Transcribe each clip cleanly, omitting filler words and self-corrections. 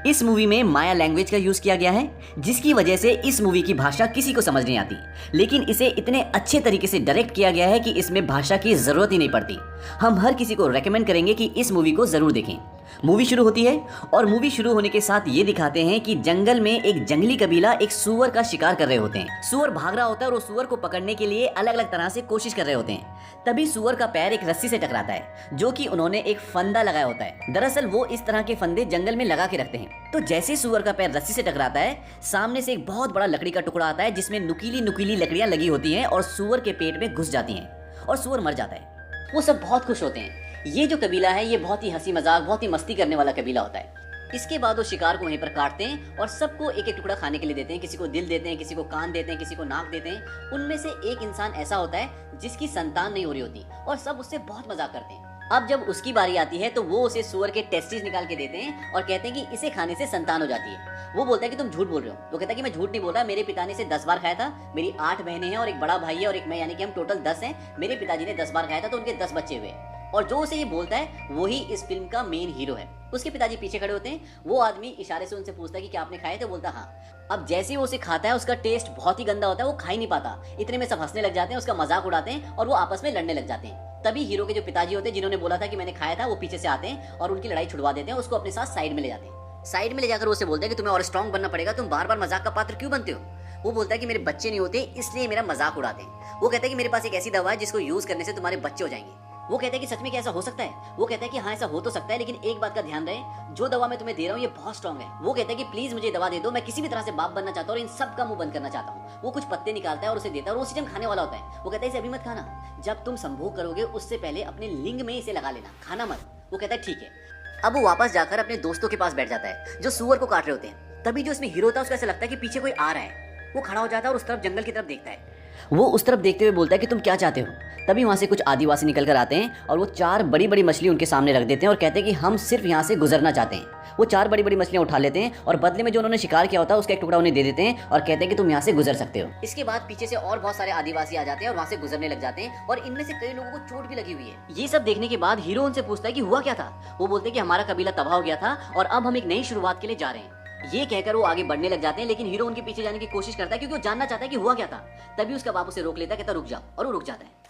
इस मूवी में माया लैंग्वेज का यूज किया गया है, जिसकी वजह से इस मूवी की भाषा किसी को समझ नहीं आती, लेकिन इसे इतने अच्छे तरीके से डायरेक्ट किया गया है कि इसमें भाषा की जरूरत ही नहीं पड़ती। हम हर किसी को रेकमेंड करेंगे कि इस मूवी को जरूर देखें। मूवी शुरू होती है और मूवी शुरू होने के साथ ये दिखाते हैं कि जंगल में एक जंगली कबीला एक सुअर का शिकार कर रहे होते हैं। सुअर भाग रहा होता है और वो सुअर को पकड़ने के लिए अलग अलग तरह से कोशिश कर रहे होते हैं। तभी सुअर का पैर एक रस्सी से टकराता है, जो कि उन्होंने एक फंदा लगाया होता है। दरअसल वो इस तरह के फंदे जंगल में लगा के रखते हैं। तो जैसे सुअर का पैर रस्सी से टकराता है, सामने से एक बहुत बड़ा लकड़ी का टुकड़ा आता है, जिसमें नुकीली नुकीली लकड़ियां लगी होती हैं और सुअर के पेट में घुस जाती हैं और सुअर मर जाता है। वो सब बहुत खुश होते हैं। ये जो कबीला है, ये बहुत ही हंसी मजाक, बहुत ही मस्ती करने वाला कबीला होता है। इसके बाद वो शिकार को वहीं पर काटते हैं और सबको एक एक टुकड़ा खाने के लिए देते हैं। किसी को दिल देते हैं, किसी को कान देते हैं, किसी को नाक देते हैं। उनमें से एक इंसान ऐसा होता है जिसकी संतान नहीं हो रही होती और सब उससे बहुत मजाक करते हैं। अब जब उसकी बारी आती है तो वो उसे सुअर के टेस्टिस निकाल के देते हैं और कहते हैं कि इसे खाने से संतान हो जाती है। वो बोलता है कि तुम झूठ बोल रहे हो। वो कहता है कि मैं झूठ नहीं बोल रहा, मेरे पिता ने इसे 10 बार खाया था। मेरी 8 बहनें हैं और एक बड़ा भाई है और एक मैं, यानी कि हम टोटल 10 हैं। मेरे पिताजी ने 10 बार खाया था तो उनके 10 बच्चे हुए। और जो उसे ये बोलता है वही इस फिल्म का मेन हीरो है। उसके पिताजी पीछे खड़े होते हैं। वो आदमी इशारे से उनसे पूछता है कि क्या आपने खाए थे? बोलता हाँ। अब जैसे ही वो उसे खाता है, उसका टेस्ट बहुत ही गंदा होता है, वो खा ही नहीं पाता। इतने में सब हंसने लग जाते हैं, उसका मजाक उड़ाते हैं और वो आपस में लड़ने लग जाते हैं। तभी हीरो के जो पिताजी होते हैं, जिन्होंने बोला था कि मैंने खाया था, वो पीछे से आते हैं और उनकी लड़ाई छुड़वा देते हैं। उसको अपने साथ साइड में ले जाते हैं। साइड में ले जाकर उसे बोलते हैं कि तुम्हें और स्ट्रांग बनना पड़ेगा, तुम बार बार मजाक का पात्र क्यों बनते हो? वो बोलता है कि मेरे बच्चे नहीं होते, इसलिए मेरा मजाक उड़ाते हैं। वो कहता है कि मेरे पास एक ऐसी दवा है जिसको यूज करने से तुम्हारे बच्चे हो जाएंगे। वो कहता है कि सच में क्या ऐसा हो सकता है? वो कहता है कि हाँ, ऐसा हो तो सकता है, लेकिन एक बात का ध्यान रहे, जो दवा मैं तुम्हें दे रहा हूँ ये बहुत स्ट्रांग है। वो कहता है कि प्लीज मुझे दवा दे दो, मैं किसी भी तरह से बाप बनना चाहता हूँ और इन सब का मुंह बंद करना चाहता हूँ। वो कुछ पत्ते निकालता है और उसे देता है और वो उसी टाइम खाने वाला होता है। वो कहता है इसे अभी मत खाना, जब तुम संभोग करोगे उससे पहले अपने लिंग में इसे लगा लेना, खाना मत। वो कहता है ठीक है। अब वो वापस जाकर अपने दोस्तों के पास बैठ जाता है जो सुअर को काट रहे होते हैं। तभी जो इसमें हीरो होता है, उसको ऐसा लगता है कि पीछे कोई आ रहा है। वो खड़ा हो जाता है और उस तरफ जंगल की तरफ देखता है। वो उस तरफ देखते हुए बोलता है कि तुम क्या चाहते हो? तभी वहाँ से कुछ आदिवासी निकल कर आते हैं और वो 4 बड़ी बड़ी मछली उनके सामने रख देते हैं और कहते हैं कि हम सिर्फ यहाँ से गुजरना चाहते हैं। वो 4 बड़ी बड़ी मछलियाँ उठा लेते हैं और बदले में जो उन्होंने शिकार किया होता है उसका एक टुकड़ा उन्हें दे देते हैं और कहते हैं कि तुम यहाँ से गुजर सकते हो। इसके बाद पीछे से और बहुत सारे आदिवासी आ जाते हैं और वहाँ से गुजरने लग जाते हैं और इनमें से कई लोगों को चोट भी लगी हुई है। ये सब देखने के बाद हीरो उनसे पूछता है कि हुआ क्या था? वो बोलते हैं कि हमारा कबीला तबाह हो गया था और अब हम एक नई शुरुआत के लिए जा रहे हैं। ये कहकर वो आगे बढ़ने लग जाते हैं, लेकिन हीरो उनके पीछे जाने की कोशिश करता है क्योंकि वो जानना चाहता है कि हुआ क्या था। तभी उसका बाप उसे रोक लेता है, कहता रुक जाओ, और वो रुक जाता है।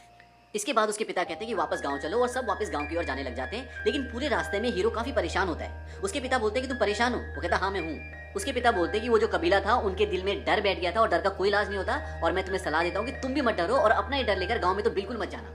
इसके बाद उसके पिता कहते हैं कि वापस गांव चलो और सब वापस गांव की ओर जाने लग जाते हैं। लेकिन पूरे रास्ते में हीरो काफी परेशान होता है। उसके पिता बोलते हैं कि तुम परेशान हो? वो कहता हाँ मैं हूँ। उसके पिता बोलते हैं कि वो जो कबीला था उनके दिल में डर बैठ गया था और डर का कोई इलाज नहीं होता, और मैं तुम्हें सलाह देता हूँ कि तुम भी मत डरो और अपना ही डर लेकर गाँव में तो बिल्कुल मत जाना।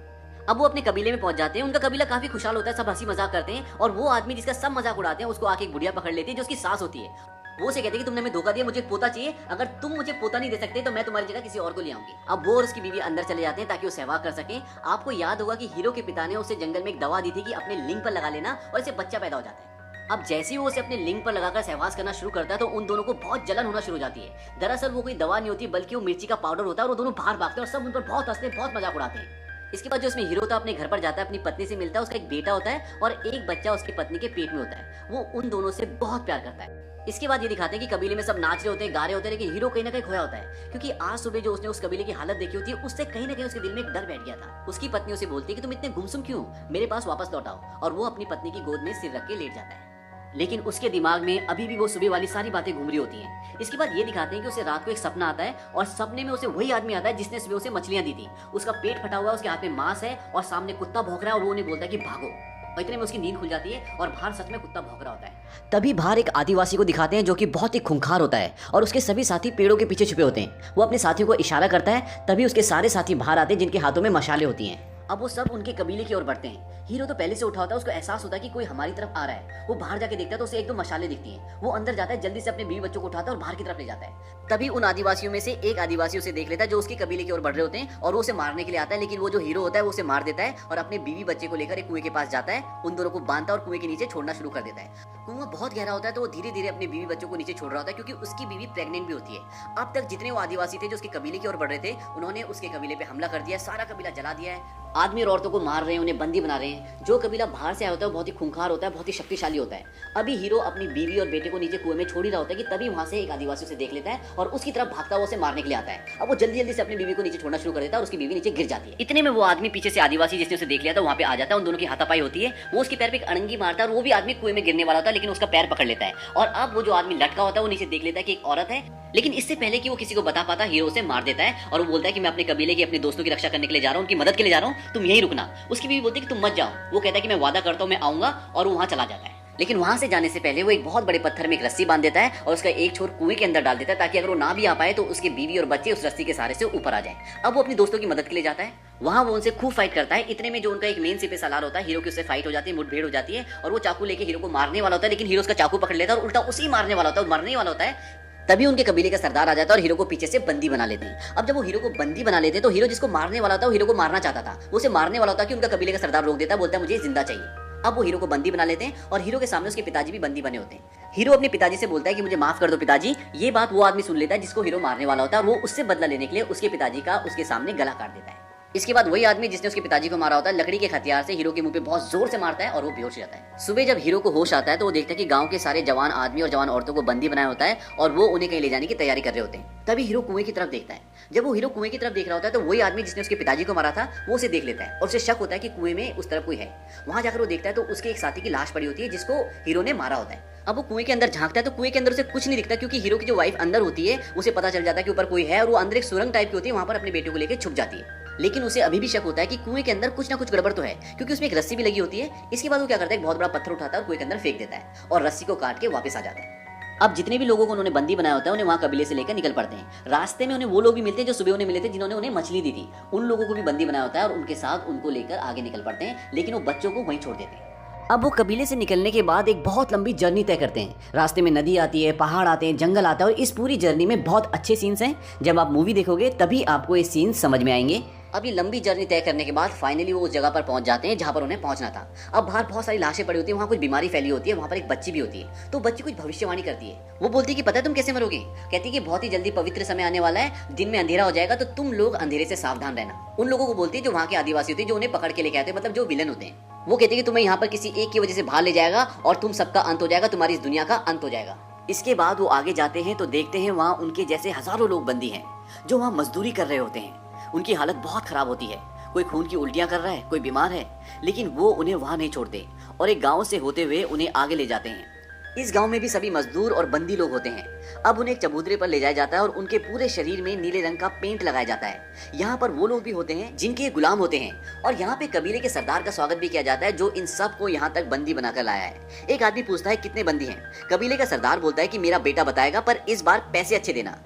अब वो अपने कबीले में पहुंच जाते हैं। उनका कबीला काफी खुशहाल होता है, सब हंसी मजाक करते हैं और वो आदमी जिसका सब मजाक उड़ाते हैं उसको आके एक बुढ़िया पकड़ लेती है जो उसकी सास होती है। वो उसे कहते हैं कि तुमने हमें धोखा दिया, मुझे पोता चाहिए, अगर तुम मुझे पोता नहीं दे सकते तो मैं तुम्हारी जगह किसी और को ले आऊंगी। अब वो और उसकी बीवी अंदर चले जाते हैं ताकि वो सहवाग कर सकें। आपको याद होगा कि हीरो के पिता ने उसे जंगल में एक दवा दी थी कि अपने लिंग पर लगा लेना और इसे बच्चा पैदा हो जाता है। अब जैसे ही वो उसे अपने लिंग पर लगाकर सहवास करना शुरू करता है तो उन दोनों को बहुत जलन होना शुरू हो जाती है। दरअसल वो कोई दवा नहीं होती बल्कि वो मिर्ची का पाउडर होता है और वो दोनों बाहर भागते हैं और सब उन पर बहुत हंसते हैं, बहुत मजाक उड़ाते हैं। इसके बाद जो इसमें हीरो होता है अपने घर पर जाता है, अपनी पत्नी से मिलता है। उसका एक बेटा होता है और एक बच्चा उसकी पत्नी के पेट में होता है। वो उन दोनों से बहुत प्यार करता है। इसके बाद ये दिखाते हैं कि कबीले में सब नाच रहे होते हैं, गा रहे होते हैं, लेकिन हीरो कहीं ना कहीं खोया होता है क्योंकि आज सुबह जो उसने उस कबीले की हालत देखी होती है उससे कहीं ना कहीं उसके दिल में एक डर बैठ गया था। उसकी पत्नी उसे बोलती है कि तुम इतने गुमसुम क्यों, मेरे पास वापस लौट आओ, और वो अपनी पत्नी की गोद में सिर रख के लेट जाता है। लेकिन उसके दिमाग में अभी भी वो सुबह वाली सारी बातें घूम रही होती हैं। इसके बाद ये दिखाते हैं कि उसे रात को एक सपना आता है और सपने में उसे वही आदमी आता है जिसने सुबह उसे मछलियां दी थी। उसका पेट फटा हुआ है, उसके हाथ में मांस है और सामने कुत्ता भौंक रहा है और वो उन्हें बोलता है कि भागो। और इतने में उसकी नींद खुल जाती है और बाहर सच में कुत्ता भौंक रहा होता है। तभी बाहर एक आदिवासी को दिखाते हैं जो कि बहुत ही खूंखार होता है और उसके सभी साथी पेड़ों के पीछे छुपे होते हैं। वो अपने साथियों को इशारा करता है, तभी उसके सारे साथी बाहर आते हैं जिनके हाथों में मशालें होती हैं। अब वो सब उनके कबीले की ओर बढ़ते हैं। हीरो तो पहले से उठा होता है, उसको एहसास होता है कि कोई हमारी तरफ आ रहा है। वो बाहर जाके देखता है तो उसे 1-2 मशालें दिखती हैं। वो अंदर जाता है, जल्दी से अपने बीवी बच्चों को उठाता है और बाहर की तरफ ले जाता है। तभी उन आदिवासियों में से एक आदिवासी उसे देख लेता है जो उसके कबीले की ओर बढ़ रहे होते हैं और वो उसे मारने के लिए आता है, लेकिन वो जो हीरो होता है वो उसे मार देता है और अपने बीवी बच्चे को लेकर एक कुएं के पास जाता है। उन दोनों को बांधता है और कुएं के नीचे छोड़ना शुरू कर देता है। कुआं बहुत गहरा होता है तो वो धीरे धीरे अपने बीवी बच्चों को नीचे छोड़ रहा होता है क्योंकि उसकी बीवी प्रेग्नेंट भी होती है। अब तक जितने वो आदिवासी थे जो उसके कबीले की ओर बढ़ रहे थे, उन्होंने उसके कबीले पे हमला कर दिया, सारा कबीला जला दिया है। आदमी और औरतों को मार रहे हैं, उन्हें बंदी बना रहे हैं। जो कबीला बाहर से आया होता है वो बहुत ही खूंखार होता है, बहुत ही शक्तिशाली होता है। अभी हीरो अपनी बीवी और बेटे को नीचे कुएं में छोड़ ही रहा होता है कि तभी वहां से एक आदिवासी उसे देख लेता है और उसकी तरफ भागता हुआ उसे मारने के लिए आता है। अब वो जल्दी जल्दी से अपनी बीवी को नीचे छोड़ना शुरू कर देता है और उसकी बीवी नीचे गिर जाती है। इतने में वो आदमी पीछे से आदिवासी जिसने उसे देख लिया था वहां पे आ जाता है, उन दोनों की हाथापाई होती है। वो उसके पैर पे एक अड़ंगी मारता है और वो भी आदमी कुएं में गिरने वाला होता है, लेकिन उसका पैर पकड़ लेता है। और अब वो जो आदमी लटका होता है वो नीचे देख लेता है कि एक औरत है, लेकिन इससे पहले कि वो किसी को बता पाता हीरो उसे मार देता है और वो बोलता है कि मैं अपने कबीले की, अपने दोस्तों की रक्षा करने के लिए जा रहा हूँ, उनकी मदद के लिए जा रहा हूँ, तुम यहीं रुकना। उसकी बीवी बोलती है कि तुम मत जाओ। वो कहता है कि मैं वादा करता हूँ मैं आऊंगा, और वो वहां चला जाता है। लेकिन वहां से जाने से पहले वो एक बहुत बड़े पत्थर में एक रस्सी बांध देता है और उसका एक छोर कुएं के अंदर डाल देता है, ताकि अगर वो ना भी आ पाए तो उसकी बीवी और बच्चे उस रस्सी के सहारे से ऊपर आ जाए। अब वो अपनी दोस्तों की मदद के लिए जाता है, वहां वो उनसे खूब फाइट करता है। इतने में जो उनका एक मेन सिपे सालार होता है, हीरो की उससे फाइट हो जाती है, मुठभेड़ हो जाती है और वो चाकू लेके हीरो को मारने वाला होता है, लेकिन हीरो उसका चाकू पकड़ लेता है और उल्टा उसी मारने वाला होता है, मरने वाला होता है। तभी उनके कबीले का सरदार आ जाता है और हीरो को पीछे से बंदी बना लेते हैं। अब जब वो हीरो को बंदी बना लेते हैं तो हीरो जिसको मारने वाला था वो हीरो को मारना चाहता था, वो उसे मारने वाला होता कि उनका कबीले का सरदार रोक देता है, बोलता है मुझे जिंदा चाहिए। अब वो हीरो को बंदी बना लेते हैं और हीरो के सामने उसके पिताजी भी बंदी बने होते हैं। हीरो अपने पिताजी से बोलता है कि मुझे माफ कर दो पिताजी। ये बात वो आदमी सुन लेता है जिसको हीरो मारने वाला होता है और वो उससे बदला लेने के लिए उसके पिताजी का उसके सामने गला काट देता है। इसके बाद वही आदमी जिसने उसके पिताजी को मारा होता है लकड़ी के हथियार से हीरो के मुंह पे बहुत जोर से मारता है और वो बेहोश हो जाता है। सुबह जब हीरो को होश आता है तो वो देखता है कि गांव के सारे जवान आदमी और जवान औरतों को बंदी बनाया होता है और वो उन्हें कहीं ले जाने की तैयारी कर रहे होते हैं। तभी हीरो कुएं की तरफ देखता है। जब वो हीरो कुएं की तरफ देख रहा होता है तो वही आदमी जिसने उसके पिताजी को मारा था वो उसे देख लेता है और उसे शक होता है कि कुएं में उस तरफ कोई है। वहां जाकर वो देखता है तो उसके एक साथी की लाश पड़ी होती है जिसको हीरो ने मारा होता है। अब वो कुएं के अंदर झांकता है तो कुएं के अंदर उसे कुछ नहीं दिखता, क्योंकि हीरो की जो वाइफ अंदर होती है उसे पता चल जाता है कि ऊपर कोई है और वो अंदर एक सुरंग टाइप की होती है, वहां पर अपने बेटे को लेकर छुप जाती है। लेकिन उसे अभी भी शक होता है कि कुएं के अंदर कुछ ना कुछ गड़बड़ तो है, क्योंकि उसमें एक रस्सी भी लगी होती है। इसके बाद वो क्या करता है, एक बहुत बड़ा पत्थर उठाता है और कुएं के अंदर फेंक देता है और रस्सी को काट के वापस आ जाता है। अब जितने भी लोगों को उन्होंने बंदी बनाया होता है उन्हें वहां कबीले से लेकर निकल पड़ते हैं। रास्ते में उन्हें वो लोग भी मिलते हैं जो सुबह उन्हें मिले थे, जिन्होंने उन्हें मछली दी थी। उन लोगों को भी बंदी बनाया होता है और उनके साथ उनको लेकर आगे निकल पड़ते हैं, लेकिन वो बच्चों को वहीं छोड़ देते हैं। अब वो कबीले से निकलने के बाद एक बहुत लंबी जर्नी तय करते हैं। रास्ते में नदी आती है, पहाड़ आते हैं, जंगल आता है और इस पूरी जर्नी में बहुत अच्छे सीन्स हैं। जब आप मूवी देखोगे तभी आपको ये सीन्स समझ में आएंगे। अब ये लंबी जर्नी तय करने के बाद फाइनली वो उस जगह पर पहुंच जाते हैं जहां पर उन्हें पहुंचना था। अब बाहर बहुत सारी लाशें पड़ी होती हैं, वहां कुछ बीमारी फैली होती है, वहां पर एक बच्ची भी होती है। तो बच्ची कुछ भविष्यवाणी करती है। वो बोलती है कि पता है तुम कैसे मरोगे? कहती है कि बहुत ही जल्दी पवित्र समय आने वाला है, दिन में अंधेरा हो जाएगा, तो तुम लोग अंधेरे से सावधान रहना। उन लोगों को बोलती है जो वहां के आदिवासी होते हैं, जो उन्हें पकड़ के लेके आते हैं, मतलब जो विलन होते हैं। वो कहते हैं कि तुम्हें यहाँ पर किसी एक की वजह से बाहर ले जाएगा और तुम सबका अंत हो जाएगा, तुम्हारी इस दुनिया का अंत हो जाएगा। इसके बाद वो आगे जाते हैं तो देखते हैं वहाँ उनके जैसे हजारों लोग बंदी हैं जो वहाँ मजदूरी कर रहे होते हैं। उनकी हालत बहुत खराब होती है, कोई खून की उल्टियां कर रहा है, कोई बीमार है, लेकिन वो उन्हें वहां नहीं छोड़ते और एक गांव से होते हुए उन्हें आगे ले जाते हैं। इस गांव में भी सभी मजदूर और बंदी लोग होते हैं। अब उन्हें एक चबूतरे पर ले जाया जाता है और उनके पूरे शरीर में नीले रंग का पेंट लगाया जाता है। यहाँ पर वो लोग भी होते हैं जिनके गुलाम होते हैं और यहाँ पे कबीले के सरदार का स्वागत भी किया जाता है, जो इन सब को यहाँ तक बंदी बनाकर लाया है। एक आदमी पूछता है कितने बंदी हैं? कबीले का सरदार बोलता है कि मेरा बेटा बताएगा, पर इस बार पैसे अच्छे देना।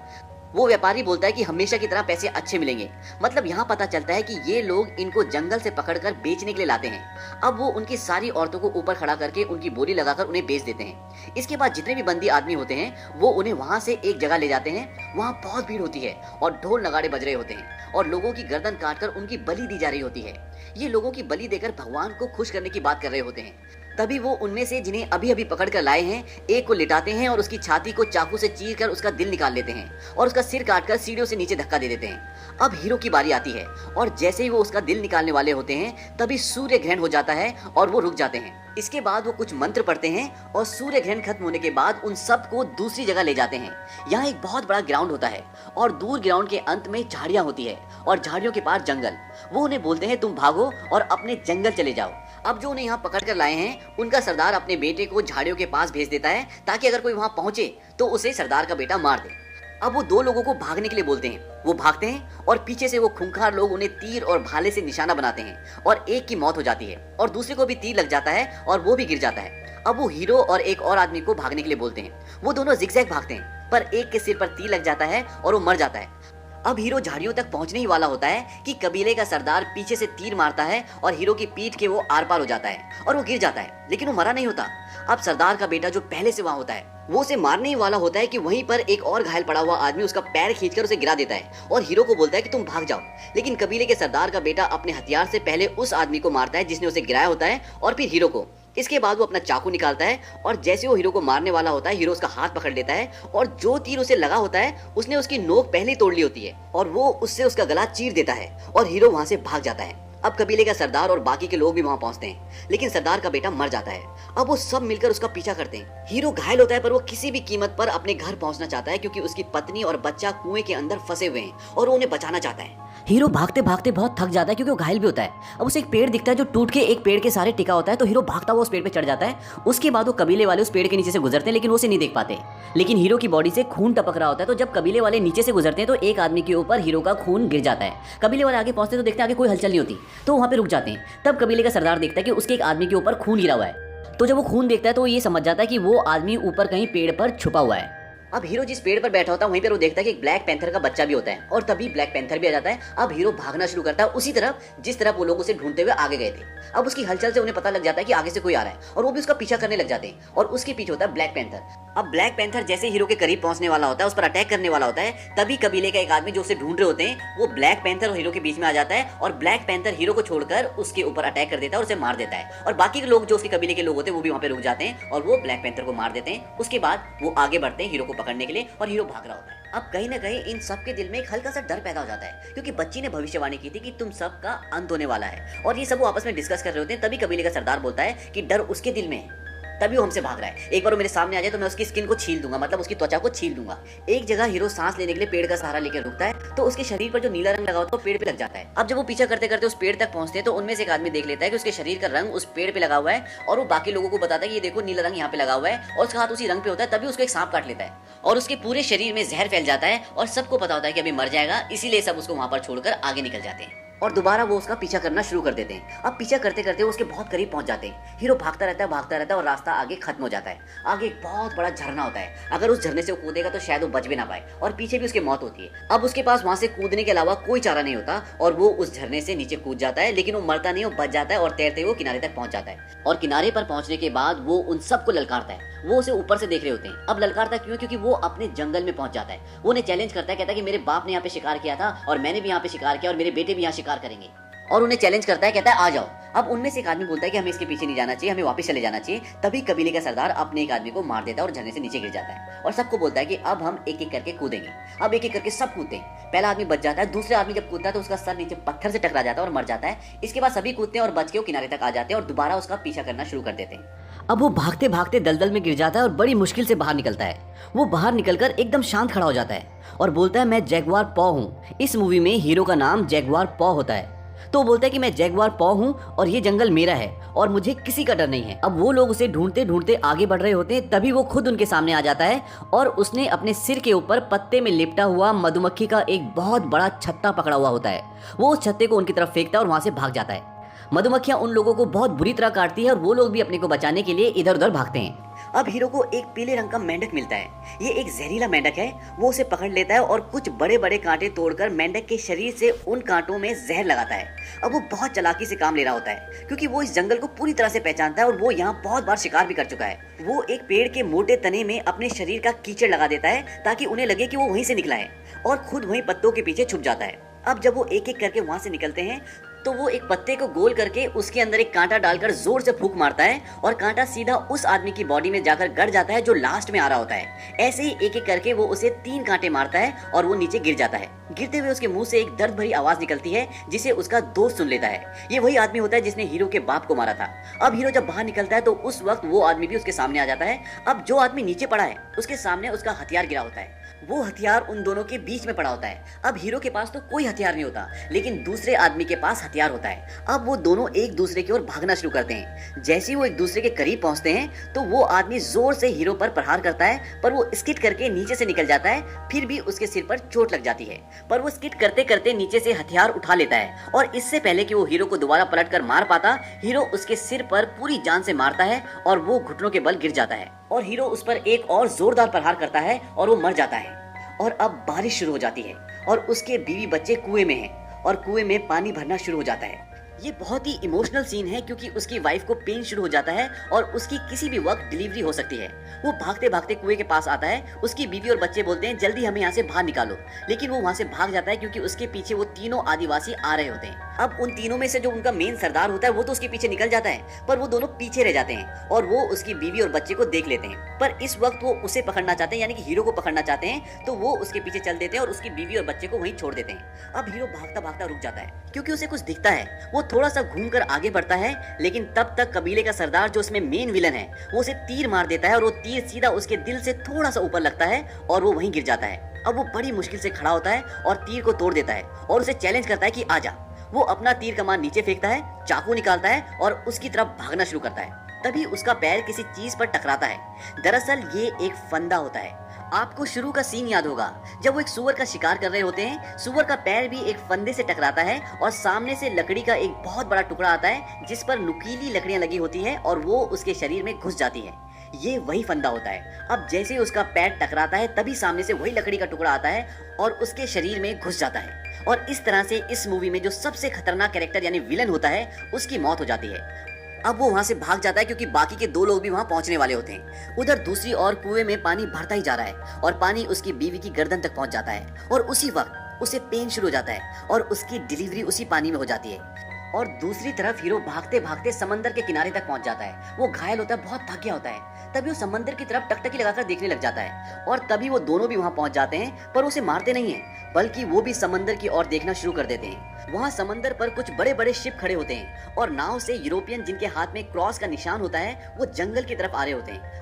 वो व्यापारी बोलता है कि हमेशा की तरह पैसे अच्छे मिलेंगे। मतलब यहाँ पता चलता है कि ये लोग इनको जंगल से पकड़कर बेचने के लिए लाते हैं। अब वो उनकी सारी औरतों को ऊपर खड़ा करके उनकी बोली लगाकर उन्हें बेच देते हैं। इसके बाद जितने भी बंदी आदमी होते हैं वो उन्हें वहां से एक जगह ले जाते हैं। वहां बहुत भीड़ होती है और ढोल नगाड़े बज रहे होते हैं और लोगों की गर्दन काटकर उनकी बलि दी जा रही होती है। ये लोगों की बलि देकर भगवान को खुश करने की बात कर रहे होते हैं। तभी वो उनमें से जिन्हें अभी अभी पकड़ कर लाए हैं एक को लिटाते हैं और उसकी छाती को चाकू से चीर कर उसका दिल निकाल लेते हैं और उसका सिर काटकर सीढ़ियों से नीचे धक्का दे देते हैं। अब हीरो की बारी आती है और जैसे ही वो उसका दिल निकालने वाले होते हैं तभी सूर्य ग्रहण हो जाता है और वो रुक जाते हैं। इसके बाद वो कुछ मंत्र पढ़ते हैं और सूर्य ग्रहण खत्म होने के बाद उन सबको दूसरी जगह ले जाते हैं। यहाँ एक बहुत बड़ा ग्राउंड होता है और दूर ग्राउंड के अंत में झाड़ियाँ होती है और झाड़ियों के पास जंगल। वो उन्हें बोलते हैं तुम भागो और अपने जंगल चले जाओ। अब जो उन्हें यहाँ पकड़ कर लाए हैं उनका सरदार अपने बेटे को झाड़ियों के पास भेज देता है ताकि अगर कोई वहां पहुंचे तो उसे सरदार का बेटा मार दे। अब वो दो लोगों को भागने के लिए बोलते हैं। वो भागते हैं और पीछे से वो खूंखार लोग उन्हें तीर और भाले से निशाना बनाते हैं और एक की मौत हो जाती है और दूसरे को भी तीर लग जाता है और वो भी गिर जाता है। अब वो हीरो और एक और आदमी को भागने के लिए बोलते हैं। वो दोनों जिगजैग भागते हैं पर एक के सिर पर तीर लग जाता है और वो मर जाता है। अब हीरो झाड़ियों तक पहुंचने ही वाला होता है कि कबीले का सरदार पीछे से तीर मारता है और हीरो की पीठ के वो आर पार हो जाता है और वो गिर जाता है, लेकिन वो मरा नहीं होता। अब सरदार का बेटा जो पहले से वहां होता है वो उसे मारने ही वाला होता है कि वहीं पर एक और घायल पड़ा हुआ आदमी उसका पैर खींचकर उसे गिरा देता है और हीरो को बोलता है कि तुम भाग जाओ। लेकिन कबीले के सरदार का बेटा अपने हथियार से पहले उस आदमी को मारता है जिसने उसे गिराया होता है और फिर हीरो को। इसके बाद वो अपना चाकू निकालता है और जैसे वो हीरो को मारने वाला होता है हीरो उसका हाथ पकड़ लेता है और जो तीर उसे लगा होता है उसने उसकी नोक पहले तोड़ ली होती है और वो उससे उसका गला चीर देता है और हीरो वहां से भाग जाता है। अब कबीले का सरदार और बाकी के लोग भी वहां पहुंचते हैं, लेकिन सरदार का बेटा मर जाता है। अब वो सब मिलकर उसका पीछा करते हैं। हीरो घायल होता है, पर वो किसी भी कीमत पर अपने घर पहुंचना चाहता है, क्योंकि उसकी पत्नी और बच्चा कुएं के अंदर फंसे हुए हैं और वो उन्हें बचाना चाहता है। हीरो भागते भागते बहुत थक जाता है, क्योंकि वो घायल भी होता है। अब उसे एक पेड़ दिखता है जो टूट के एक पेड़ के सारे टिका होता है, तो हीरो भागता हुआ उस पेड़ पे चढ़ जाता है। उसके बाद वो कबीले वाले उस पेड़ के नीचे से गुजरते हैं, लेकिन वो उसे नहीं देख पाते। लेकिन हीरो की बॉडी से खून टपक रहा होता है, तो जब कबीले वाले नीचे से गुजरते हैं तो एक आदमी के ऊपर हीरो का खून गिर जाता है। कबीले वाले आगे पहुंचते तो देखते हैं आगे कोई हलचल नहीं होती, तो वहां पे रुक जाते हैं। तब कबीले का सरदार देखता है कि उसके एक आदमी के ऊपर खून गिरा हुआ है, तो जब वो खून देखता है तो वो ये समझ जाता है कि वो आदमी ऊपर कहीं पेड़ पर छुपा हुआ है। अब हीरो जिस पेड़ पर बैठा होता है वहीं पर वो देखता है कि एक ब्लैक पैंथर का बच्चा भी होता है, और तभी ब्लैक पैंथर भी आ जाता है। अब हीरो भागना शुरू करता है उसी तरफ जिस तरफ वो लोग उसे ढूंढते हुए आगे गए थे। अब उसकी हलचल से उन्हें पता लग जाता है कि आगे से कोई आ रहा है, और वो भी उसका पीछा करने लग जाते हैं, और उसके पीछे होता है ब्लैक पैंथर। अब ब्लैक पैंथर जैसे हीरो के करीब पहुंचने वाला होता है, उस पर अटैक करने वाला होता है, तभी कबीले का एक आदमी जो उसे ढूंढ रहे होते हैं वो ब्लैक पैंथर और हीरो के बीच में आ जाता है, और ब्लैक पैंथर हीरो को छोड़कर उसके ऊपर अटैक कर देता है और उसे मार देता है। और बाकी के लोग जो उसके कबीले के लोग होते हैं वो भी वहां पे रुक जाते हैं और वो ब्लैक पैंथर को मार देते हैं। उसके बाद वो आगे बढ़ते हैं हीरो को पकड़ने के लिए, और हीरो भाग रहा होता है। अब कहीं ना कहीं इन सब के दिल में एक हल्का सा डर पैदा हो जाता है, क्योंकि बच्ची ने भविष्यवाणी की थी कि तुम सब का अंत होने वाला है, और ये सब वो आपस में डिस्कस कर रहे होते हैं। तभी कबीले का सरदार बोलता है कि डर उसके दिल में है, तभी वो हमसे भाग रहा है। एक बार वो मेरे सामने आ जाए तो मैं उसकी स्किन को छील दूंगा, मतलब उसकी त्वचा को छील दूंगा। एक जगह हीरो सांस लेने के लिए पेड़ का सहारा लेकर रुकता है, तो उसके शरीर पर जो नीला रंग लगा होता है वो पेड़ पे लग जाता है। अब जब वो पीछा करते करते उस पेड़ तक पहुंचते हैं तो उनमें से एक आदमी देख लेता है कि उसके शरीर का रंग उस पेड़ पे लगा हुआ है, और वो बाकी लोगों को बताता है कि ये देखो नीला रंग यहाँ पे लगा हुआ है, और उसका हाथ उसी रंग पे होता है। तभी उसको एक सांप काट लेता है और उसके पूरे शरीर में जहर फैल जाता है, और सबको पता होता है कि अभी मर जाएगा, इसीलिए सब उसको वहां पर छोड़कर आगे निकल जाते हैं और दोबारा वो उसका पीछा करना शुरू कर देते हैं। अब पीछा करते करते वो उसके बहुत करीब पहुंच जाते हैं। हीरो भागता रहता है और रास्ता आगे खत्म हो जाता है। आगे एक बहुत बड़ा झरना होता है, अगर उस झरने से वो कूदेगा तो शायद वो बच भी ना पाए, और पीछे भी उसकी मौत होती है। अब उसके पास वहां से कूदने के अलावा कोई चारा नहीं होता, और वो उस झरने से नीचे कूद जाता है, लेकिन वो मरता नहीं, वो बच जाता है और तैरते हुए किनारे तक पहुंच जाता है। और किनारे पर पहुंचने के बाद वो उन सबको ललकारता है। वो उसे ऊपर से देख रहे होते हैं। अब ललकारता क्यों? क्योंकि वो अपने जंगल में पहुंच जाता है। वो उन्हें चैलेंज करता है, कहता है कि मेरे बाप ने यहाँ पे शिकार किया था, और मैंने भी यहाँ पे शिकार किया, और मेरे बेटे भी यहाँ शिकार करेंगे, और उन्हें चैलेंज करता है, कहता है आ जाओ। अब उनमें से एक आदमी बोलता है कि हमें इसके पीछे नहीं जाना चाहिए, हमें वापस चले जाना चाहिए। तभी कबीले का सरदार अपने एक आदमी को मार देता है और झरने से नीचे गिर जाता है, और सबको बोलता है कि अब हम एक एक करके कूदेंगे। अब एक एक करके सब कूदते हैं। पहला आदमी बच जाता है, दूसरा आदमी जब कूदता है तो उसका सर नीचे पत्थर से टकरा जाता है और मर जाता है। इसके बाद सभी कूदते हैं और बच के वो किनारे तक आ जाते हैं और दोबारा उसका पीछा करना शुरू कर देते हैं। अब वो भागते भागते दलदल में गिर जाता है और बड़ी मुश्किल से बाहर निकलता है। वो बाहर निकलकर एकदम शांत खड़ा हो जाता है और बोलता है, मैं जैगुआर पॉ हूँ। इस मूवी में हीरो का नाम जैगुआर पॉ होता है, तो वो बोलता है कि मैं जैगुआर पॉ हूँ और ये जंगल मेरा है और मुझे किसी का डर नहीं है। अब वो लोग उसे ढूंढते ढूंढते आगे बढ़ रहे होते हैं, तभी वो खुद उनके सामने आ जाता है और उसने अपने सिर के ऊपर पत्ते में लिपटा हुआ मधुमक्खी का एक बहुत बड़ा छत्ता पकड़ा हुआ होता है। वो उस छत्ते को उनकी तरफ फेंकता है और वहां से भाग जाता है। मधुमक्खियां उन लोगों को बहुत बुरी तरह काटती है और वो लोग भी अपने को बचाने के लिए इधर उधर भागते हैं। अब हीरो को एक पीले रंग का मेंढक मिलता है। ये एक जहरीला मेंढक है। वो उसे पकड़ लेता है और कुछ बड़े बड़े कांटे तोड़कर मेंढक के शरीर से उन कांटों में जहर लगाता है। अब वो बहुत चालाकी से काम ले रहा होता है, क्योंकि वो इस जंगल को पूरी तरह से पहचानता है और वो यहाँ बहुत बार शिकार भी कर चुका है। वो एक पेड़ के मोटे तने में अपने शरीर का कीचड़ लगा देता है ताकि उन्हें लगे कि वो वहीं से निकला है, और खुद वहीं पत्तों के पीछे छुप जाता है। अब जब वो एक एक करके वहां से निकलते हैं तो वो एक पत्ते को गोल करके उसके अंदर एक कांटा डालकर जोर से फूंक मारता है और कांटा सीधा उस आदमी की बॉडी में जाकर गड़ जाता है जो लास्ट में आ रहा होता है। ऐसे ही एक एक करके वो उसे 3 कांटे मारता है और वो नीचे गिर जाता है। गिरते हुए उसके मुंह से एक दर्द भरी आवाज निकलती है जिसे उसका दोस्त सुन लेता है। ये वही आदमी होता है जिसने हीरो के बाप को मारा था। अब हीरो जब बाहर निकलता है तो उस वक्त वो आदमी भी उसके सामने आ जाता है। अब जो आदमी नीचे पड़ा है उसके सामने उसका हथियार गिरा होता है। वो हथियार उन दोनों के बीच में पड़ा होता है। अब हीरो के पास तो कोई हथियार नहीं होता, लेकिन दूसरे आदमी के पास हथियार होता है। अब वो दोनों एक दूसरे की ओर भागना शुरू करते हैं। जैसे ही वो एक दूसरे के करीब पहुंचते हैं तो वो आदमी जोर से हीरो पर प्रहार करता है, पर वो स्किड करके नीचे से निकल जाता है। फिर भी उसके सिर पर चोट लग जाती है, पर वो स्किड करते करते नीचे से हथियार उठा लेता है और इससे पहले कि वो हीरो को दोबारा पलट कर मार पाता, हीरो उसके सिर पर पूरी जान से मारता है और वो घुटनों के बल गिर जाता है। और हीरो उस पर एक और जोरदार प्रहार करता है और वो मर जाता है। और अब बारिश शुरू हो जाती है और उसके बीवी बच्चे कुएं में हैं और कुएं में पानी भरना शुरू हो जाता है। ये बहुत ही इमोशनल सीन है क्योंकि उसकी वाइफ को पेन शुरू हो जाता है और उसकी किसी भी वक्त डिलीवरी हो सकती है। वो भागते भागते कुएं के पास आता है। उसकी बीवी और बच्चे बोलते हैं जल्दी हमें यहाँ से बाहर निकालो, लेकिन वो वहाँ से भाग जाता है क्योंकि उसके पीछे वो तीनों आदिवासी आ रहे होते हैं। अब उन तीनों में से जो उनका मेन सरदार होता है वो तो उसके पीछे निकल जाता है, पर वो दोनों पीछे रह जाते हैं और वो उसकी बीवी और बच्चे को देख लेते हैं। पर इस वक्त वो उसे पकड़ना चाहते हैं, यानी कि हीरो को पकड़ना चाहते हैं, तो वो उसके पीछे चल देते हैं और उसकी बीवी और बच्चे को वहीं छोड़ देते हैं। अब हीरो भागता भागता रुक जाता है क्योंकि उसे कुछ दिखता है। वो थोड़ा सा घूमकर आगे बढ़ता है, लेकिन तब तक कबीले का सरदार जो उसमें मेन विलन है वो उसे तीर मार देता है और वो तीर सीधा उसके दिल से थोड़ा सा ऊपर लगता है और वो वहीं गिर जाता है। अब वो बड़ी मुश्किल से खड़ा होता है और तीर को तोड़ देता है और उसे चैलेंज करता है कि आजा। वो अपना तीर कमान नीचे फेंकता है, चाकू निकालता है और उसकी तरफ भागना शुरू करता है। तभी उसका पैर किसी चीज पर टकराता है। दरअसल ये एक फंदा होता है। आपको शुरू का सीन याद होगा, जब वो एक सुअर का शिकार कर रहे होते हैं, सुअर का पैर भी एक फंदे से टकराता है और सामने से लकड़ी का एक बहुत बड़ा टुकड़ा आता है जिस पर नुकीली लकड़ियां लगी होती हैं और वो उसके शरीर में घुस जाती है। ये वही फंदा होता है। अब जैसे ही उसका पैर टकराता है तभी सामने से वही लकड़ी का टुकड़ा आता है और उसके शरीर में घुस जाता है और इस तरह से इस मूवी में जो सबसे खतरनाक कैरेक्टर यानी विलन होता है उसकी मौत हो जाती है। अब वो वहां से भाग जाता है क्योंकि बाकी के 2 लोग भी वहां पहुंचने वाले होते हैं। उधर दूसरी ओर कुएं में पानी भरता ही जा रहा है और पानी उसकी बीवी की गर्दन तक पहुंच जाता है और उसी वक्त उसे पेन शुरू हो जाता है और उसकी डिलीवरी उसी पानी में हो जाती है। और दूसरी तरफ हीरो भागते भागते समंदर के किनारे तक पहुंच जाता है। वो घायल होता है, बहुत थक गया होता है। तभी वो समंदर की तरफ टकटकी लगाकर देखने लग जाता है और तभी वो दोनों भी वहां पहुंच जाते हैं, पर उसे मारते नहीं हैं, बल्कि वो भी समंदर की ओर देखना शुरू कर देते हैं। वहां समंदर पर कुछ बड़े बड़े शिप खड़े होते हैं और नाव से यूरोपियन जिनके हाथ में क्रॉस का निशान होता है वो जंगल की तरफ आ रहे होते हैं।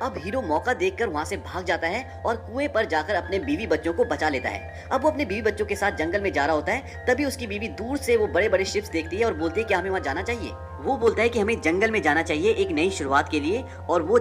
अब हीरो मौका देखकर वहां से भाग जाता है और कुएं पर जाकर अपने बीवी बच्चों को बचा लेता है। अब वो अपने बीवी बच्चों के साथ जंगल में जा रहा होता है, तभी उसकी बीवी दूर से वो बड़े बड़े शिप्स देखती है और बोलती है कि हमें वहां जाना चाहिए। वो बोलता है कि हमें जंगल में जाना चाहिए एक नई शुरुआत के लिए और वो